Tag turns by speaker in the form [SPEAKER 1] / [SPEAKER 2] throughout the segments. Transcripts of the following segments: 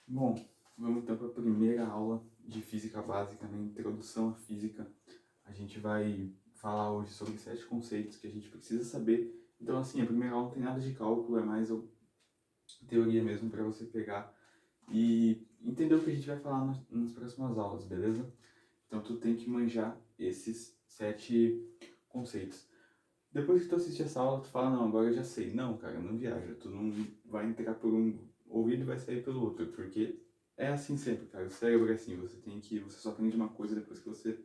[SPEAKER 1] Bom, vamos então para a primeira aula de física básica, né? Introdução à física. A gente vai falar hoje sobre 7 conceitos que a gente precisa saber. Então, assim, a primeira aula não tem nada de cálculo, é mais teoria mesmo para você pegar e entender o que a gente vai falar nas próximas aulas, beleza? Então, tu tem que manjar esses 7 conceitos. Depois que tu assistir essa aula, tu fala, não, agora eu já sei. Não, cara, não viaja. Tu não vai entrar por um ouvido e vai sair pelo outro, porque é assim sempre, cara. O cérebro é assim, você só aprende uma coisa depois que você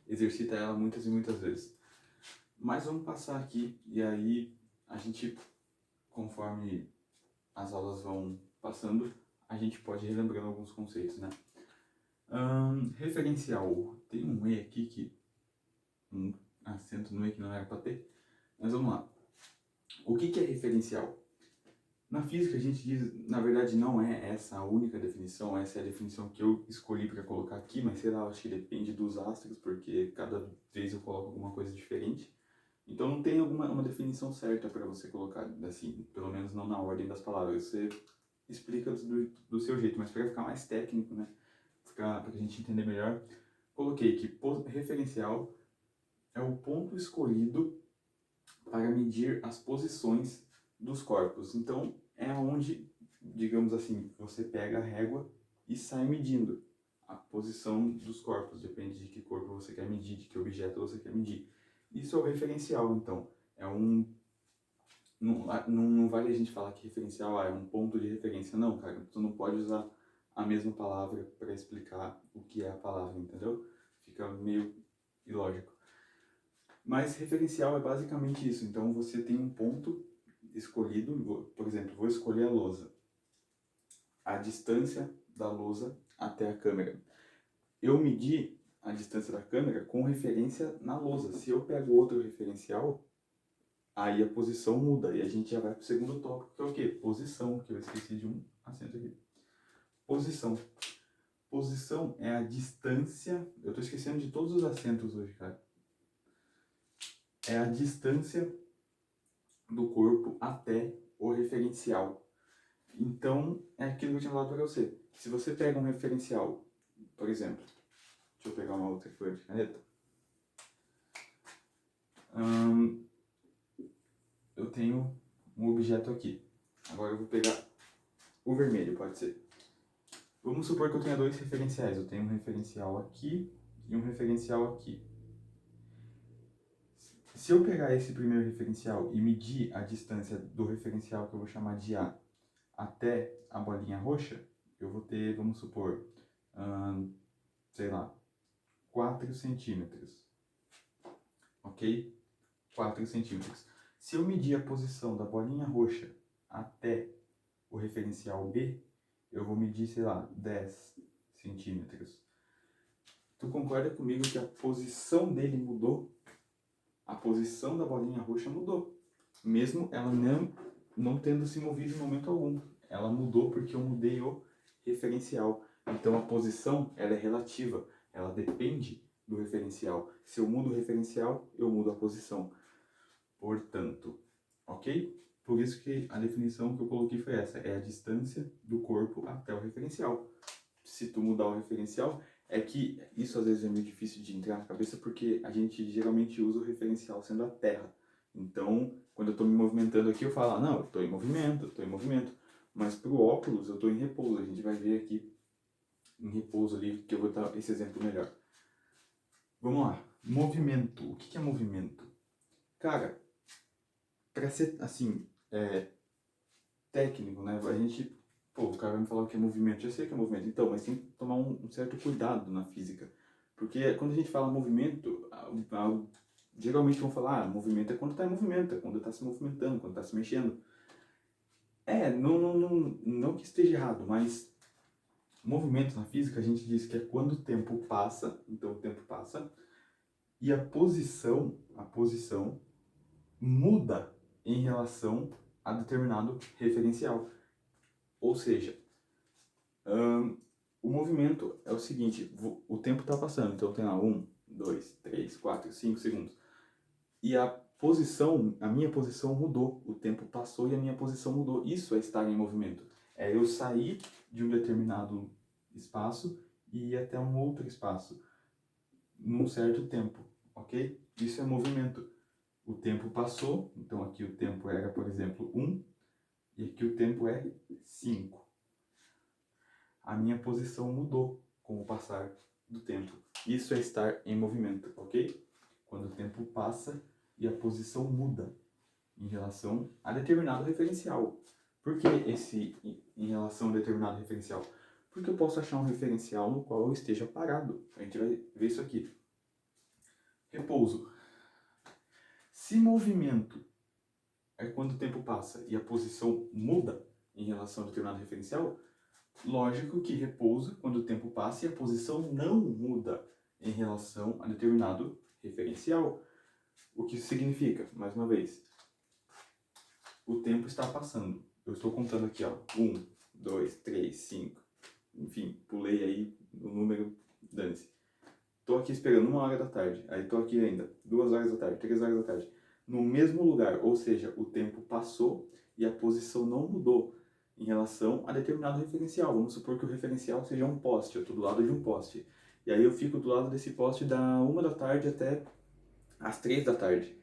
[SPEAKER 1] exercita ela muitas e muitas vezes. Mas vamos passar aqui, e aí a gente, conforme as aulas vão passando, a gente pode ir relembrando alguns conceitos, né? Referencial. Tem um E aqui um acento no E que não era pra ter, mas vamos lá. O que é referencial? Na física a gente diz, na verdade não é essa a única definição, essa é a definição que eu escolhi para colocar aqui, mas sei lá, acho que depende dos astros, porque cada vez eu coloco alguma coisa diferente. Então não tem uma definição certa para você colocar, assim, pelo menos não na ordem das palavras. Você explica do seu jeito, mas para ficar mais técnico, né, para a gente entender melhor, coloquei que referencial é o ponto escolhido para medir as posições dos corpos. Então, é onde, digamos assim, você pega a régua e sai medindo a posição dos corpos. Depende de que corpo você quer medir, de que objeto você quer medir. Isso é o referencial, então. É um... Não vale a gente falar que referencial é um ponto de referência. Não, cara. Tu não pode usar a mesma palavra para explicar o que é a palavra, entendeu? Fica meio ilógico. Mas referencial é basicamente isso. Então você tem um ponto escolhido, por exemplo, vou escolher a lousa. A distância da lousa até a câmera. Eu medi a distância da câmera com referência na lousa. Se eu pego outro referencial, aí a posição muda. E a gente já vai para o segundo tópico, que é o quê? Posição, que eu esqueci de um acento aqui. Posição. Posição é a distância... Eu estou esquecendo de todos os acentos hoje, cara. É a distância do corpo até o referencial. Então, é aquilo que eu tinha falado para você. Se você pega um referencial, por exemplo, deixa eu pegar uma outra cor de caneta. Eu tenho um objeto aqui. Agora eu vou pegar o vermelho, pode ser. Vamos supor que eu tenha dois referenciais. Eu tenho um referencial aqui e um referencial aqui. Se eu pegar esse primeiro referencial e medir a distância do referencial que eu vou chamar de A até a bolinha roxa, eu vou ter, vamos supor, sei lá, 4 centímetros. Ok? 4 centímetros. Se eu medir a posição da bolinha roxa até o referencial B, eu vou medir, sei lá, 10 centímetros. Tu concorda comigo que a posição dele mudou? A posição da bolinha roxa mudou. Mesmo ela não tendo se movido em momento algum. Ela mudou porque eu mudei o referencial. Então a posição ela é relativa. Ela depende do referencial. Se eu mudo o referencial, eu mudo a posição. Portanto, ok? Por isso que a definição que eu coloquei foi essa. É a distância do corpo até o referencial. Se tu mudar o referencial, é que isso às vezes é meio difícil de entrar na cabeça porque a gente geralmente usa o referencial sendo a Terra. Então, quando eu estou me movimentando aqui, eu falo, ah, não, eu estou em movimento, estou em movimento. Mas para o óculos, eu estou em repouso. A gente vai ver aqui em repouso ali, que eu vou dar esse exemplo melhor. Vamos lá. Movimento. O que é movimento? Cara, para ser, assim, técnico, né? A gente, pô, o cara vai me falar o que é movimento. Eu sei que é movimento, então, mas tem que tomar um certo cuidado na física. Porque quando a gente fala movimento, geralmente vão falar, movimento é quando está em movimento, é quando está se movimentando, quando está se mexendo. Não que esteja errado, mas movimento na física a gente diz que é quando o tempo passa, então o tempo passa, e a posição muda em relação a determinado referencial. Ou seja, o movimento é o seguinte, o tempo está passando, então tem lá 1, 2, 3, 4, 5 segundos. E a minha posição mudou, o tempo passou e a minha posição mudou. Isso é estar em movimento. É eu sair de um determinado espaço e ir até um outro espaço num certo tempo, ok? Isso é movimento. O tempo passou, então aqui o tempo era, por exemplo, 1, e aqui o tempo é 5. A minha posição mudou com o passar do tempo. Isso é estar em movimento, ok? Quando o tempo passa e a posição muda em relação a determinado referencial. Por que esse em relação a determinado referencial? Porque eu posso achar um referencial no qual eu esteja parado. A gente vai ver isso aqui. Repouso. Se movimento é quando o tempo passa e a posição muda em relação a determinado referencial, lógico que repouso quando o tempo passa e a posição não muda em relação a determinado referencial. O que isso significa? Mais uma vez, o tempo está passando. Eu estou contando aqui, ó, 1, 2, 3, 5, enfim, pulei aí o número, dane-se. Estou aqui esperando 1 hora da tarde, aí estou aqui ainda, 2 horas da tarde, 3 horas da tarde, no mesmo lugar, ou seja, o tempo passou e a posição não mudou em relação a determinado referencial. Vamos supor que o referencial seja um poste, eu estou do lado de um poste. E aí eu fico do lado desse poste da 1 da tarde até as 3 da tarde.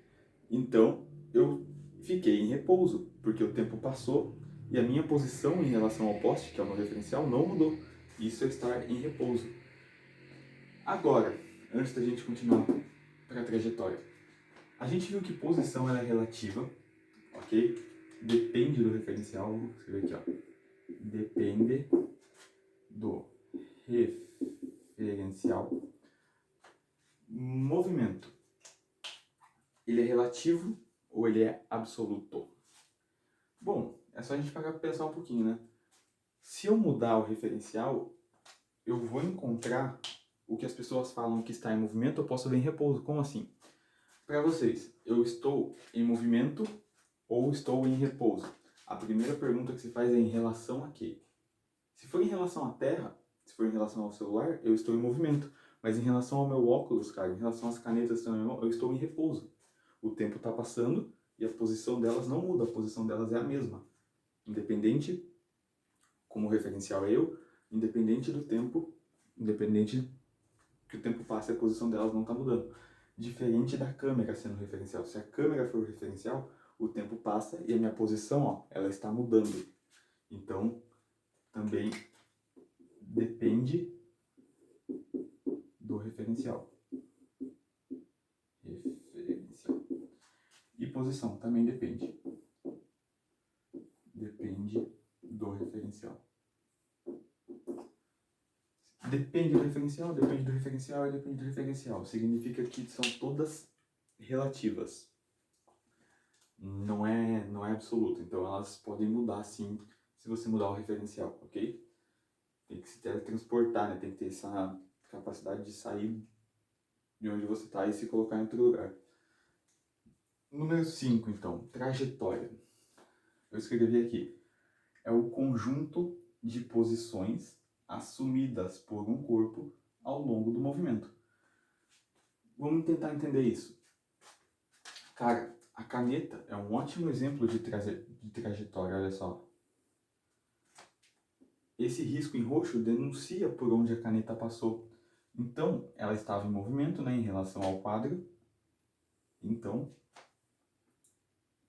[SPEAKER 1] Então, eu fiquei em repouso, porque o tempo passou e a minha posição em relação ao poste, que é o meu referencial, não mudou. Isso é estar em repouso. Agora, antes da gente continuar para a trajetória, a gente viu que posição ela é relativa, ok? Depende do referencial, vou escrever aqui, ó. Depende do referencial. Movimento, ele é relativo ou ele é absoluto? Bom, é só a gente parar para pensar um pouquinho, né? Se eu mudar o referencial, eu vou encontrar o que as pessoas falam que está em movimento, eu posso ver em repouso. Como assim? Para vocês, eu estou em movimento ou estou em repouso? A primeira pergunta que se faz é em relação a quê? Se for em relação à Terra, se for em relação ao celular, eu estou em movimento. Mas em relação ao meu óculos, cara, em relação às canetas que estão na minha mão, eu estou em repouso. O tempo está passando e a posição delas não muda, a posição delas é a mesma. Independente, como referencial é eu, independente do tempo, independente que o tempo passe, a posição delas não está mudando. Diferente da câmera sendo referencial. Se a câmera for o referencial, o tempo passa e a minha posição, ó, ela está mudando. Então, também depende do referencial. Referencial. E posição também depende. Depende do referencial. Depende do referencial, depende do referencial e depende do referencial. Significa que são todas relativas. Não é absoluto. Então elas podem mudar sim se você mudar o referencial, ok? Tem que se teletransportar, né? Tem que ter essa capacidade de sair de onde você está e se colocar em outro lugar. Número 5, então, trajetória. Eu escrevi aqui. É o conjunto de posições assumidas por um corpo ao longo do movimento. Vamos tentar entender isso. Cara, a caneta é um ótimo exemplo de trajetória, olha só. Esse risco em roxo denuncia por onde a caneta passou. Então, ela estava em movimento, né, em relação ao quadro. Então,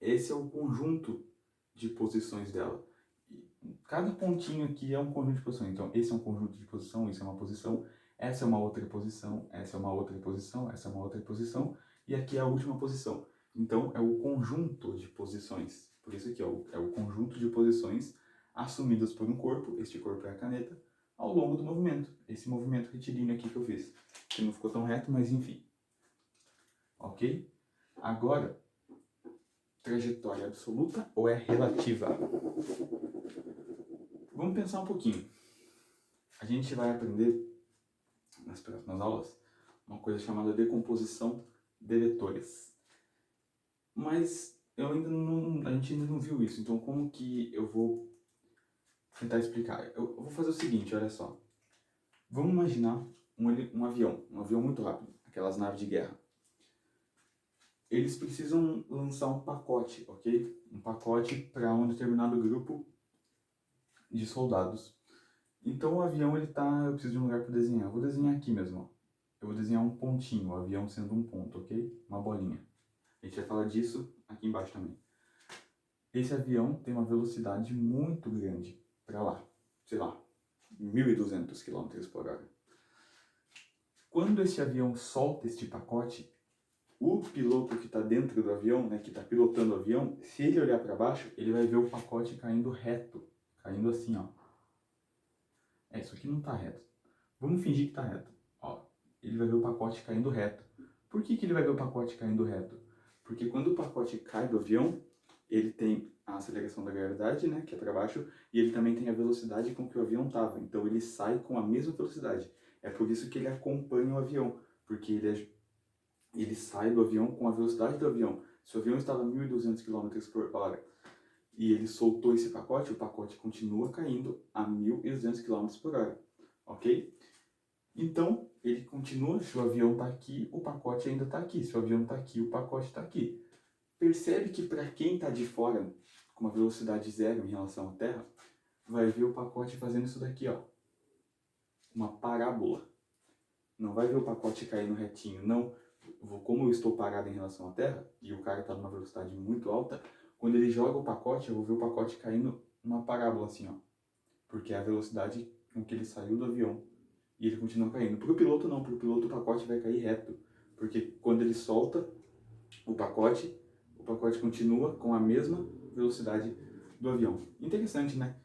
[SPEAKER 1] esse é o conjunto de posições dela. Cada pontinho aqui é um conjunto de posições. Então, esse é um conjunto de posição, isso é uma posição, essa é uma outra posição, essa é uma outra posição, essa é uma outra posição, e aqui é a última posição. Então, é o conjunto de posições. Por isso aqui, ó, é o conjunto de posições assumidas por um corpo, este corpo é a caneta, ao longo do movimento. Esse movimento retilíneo aqui que eu fiz, que não ficou tão reto, mas enfim. Ok? Agora, trajetória absoluta ou é relativa? Vamos pensar um pouquinho. A gente vai aprender nas próximas aulas uma coisa chamada decomposição de vetores. Mas a gente ainda não viu isso, então como que eu vou tentar explicar? Eu vou fazer o seguinte, olha só. Vamos imaginar um avião muito rápido, aquelas naves de guerra. Eles precisam lançar um pacote, ok? Um pacote para um determinado grupo de soldados. Então o avião, ele tá... Eu preciso de um lugar para desenhar. Eu vou desenhar aqui mesmo, ó. Eu vou desenhar um pontinho, o avião sendo um ponto, ok? Uma bolinha. A gente vai falar disso aqui embaixo também. Esse avião tem uma velocidade muito grande para lá. Sei lá, 1.200 km por hora. Quando esse avião solta este pacote, o piloto que está dentro do avião, né, que está pilotando o avião, se ele olhar para baixo, ele vai ver o pacote caindo reto. Caindo assim, ó. Isso aqui não está reto. Vamos fingir que está reto. Ó, ele vai ver o pacote caindo reto. Por que ele vai ver o pacote caindo reto? Porque quando o pacote cai do avião, ele tem a aceleração da gravidade, né, que é para baixo, e ele também tem a velocidade com que o avião estava. Então ele sai com a mesma velocidade. É por isso que ele acompanha o avião, porque ele sai do avião com a velocidade do avião. Se o avião estava a 1.200 km por hora e ele soltou esse pacote, o pacote continua caindo a 1.200 km por hora, ok? Então, ele continua, se o avião está aqui, o pacote ainda está aqui. Se o avião está aqui, o pacote está aqui. Percebe que para quem está de fora, com uma velocidade zero em relação à Terra, vai ver o pacote fazendo isso daqui, ó. Uma parábola. Não vai ver o pacote caindo retinho, não. Como eu estou parado em relação à Terra, e o cara está numa velocidade muito alta, quando ele joga o pacote, eu vou ver o pacote caindo uma parábola assim, ó. Porque é a velocidade com que ele saiu do avião. E ele continua caindo. Para o piloto não, para o piloto o pacote vai cair reto. Porque quando ele solta o pacote continua com a mesma velocidade do avião. Interessante, né?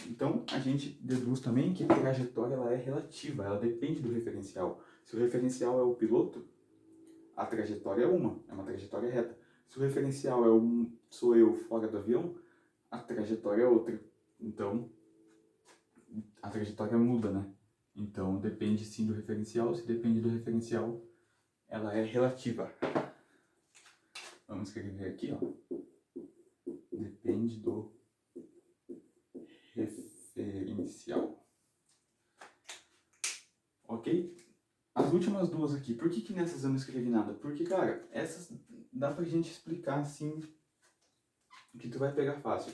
[SPEAKER 1] Então, a gente deduz também que a trajetória ela é relativa, ela depende do referencial. Se o referencial é o piloto, a trajetória é uma trajetória reta. Se o referencial sou eu fora do avião, a trajetória é outra. Então, a trajetória muda, né? Então, depende sim do referencial. Se depende do referencial, ela é relativa. Vamos escrever aqui, ó. Depende do referencial. Ok? As últimas duas aqui, por que nessas eu não escrevi nada? Porque, cara, essas dá pra gente explicar assim, que tu vai pegar fácil.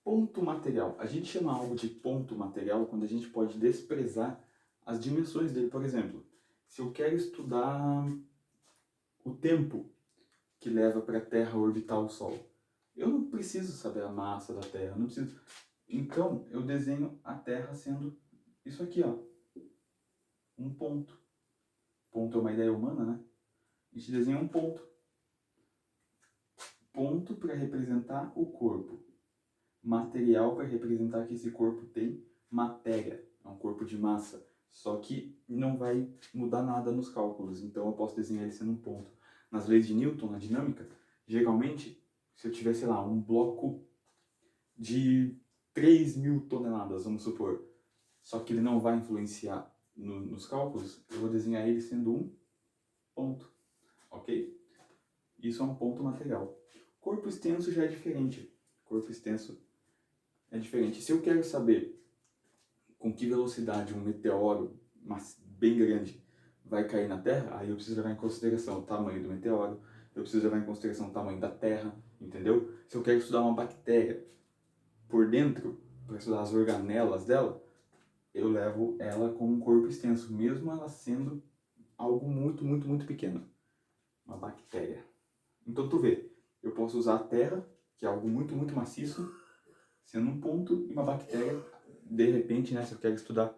[SPEAKER 1] Ponto material. A gente chama algo de ponto material quando a gente pode desprezar as dimensões dele. Por exemplo, se eu quero estudar o tempo que leva para a Terra orbitar o Sol, eu não preciso saber a massa da Terra, não preciso. Então, eu desenho a Terra sendo isso aqui, ó. Um ponto. Ponto é uma ideia humana, né? A gente desenha um ponto. Ponto para representar o corpo. Material para representar que esse corpo tem matéria. É um corpo de massa. Só que não vai mudar nada nos cálculos. Então eu posso desenhar ele sendo um ponto. Nas leis de Newton, na dinâmica, geralmente, se eu tiver, sei lá, um bloco de 3.000 toneladas, vamos supor, só que ele não vai influenciar nos cálculos, eu vou desenhar ele sendo um ponto, ok? Isso é um ponto material. Corpo extenso já é diferente. Corpo extenso é diferente. Se eu quero saber com que velocidade um meteoro bem grande vai cair na Terra, aí eu preciso levar em consideração o tamanho do meteoro, eu preciso levar em consideração o tamanho da Terra, entendeu? Se eu quero estudar uma bactéria por dentro, para estudar as organelas dela, eu levo ela com um corpo extenso, mesmo ela sendo algo muito, muito, muito pequeno. Uma bactéria. Então tu vê, eu posso usar a Terra, que é algo muito, muito maciço, sendo um ponto, e uma bactéria, de repente, né, se eu quero estudar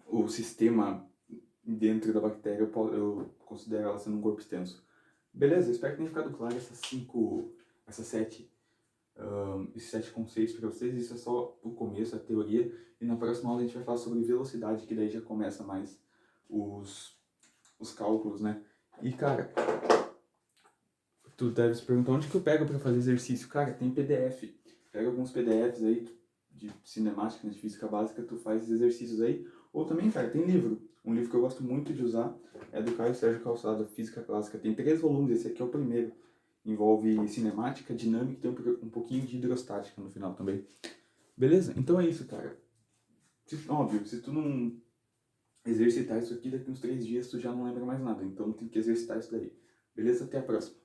[SPEAKER 1] o sistema dentro da bactéria, eu considero ela sendo um corpo extenso. Beleza? Espero que tenha ficado claro esses 7 conceitos para vocês. Isso é só o começo, a teoria. E na próxima aula a gente vai falar sobre velocidade, que daí já começa mais os cálculos, né? E, cara, tu deve se perguntar onde que eu pego para fazer exercício. Cara, tem PDF. Pega alguns PDFs aí de cinemática, de física básica, tu faz exercícios aí. Ou também, cara, tem livro. Um livro que eu gosto muito de usar é do Caio Sérgio Calçada, Física Clássica. Tem 3 volumes, esse aqui é o primeiro. Envolve cinemática, dinâmica e tem um pouquinho de hidrostática no final também. Beleza? Então é isso, cara. Óbvio, se tu não exercitar isso aqui, daqui uns 3 dias tu já não lembra mais nada. Então tem que exercitar isso daí. Beleza? Até a próxima.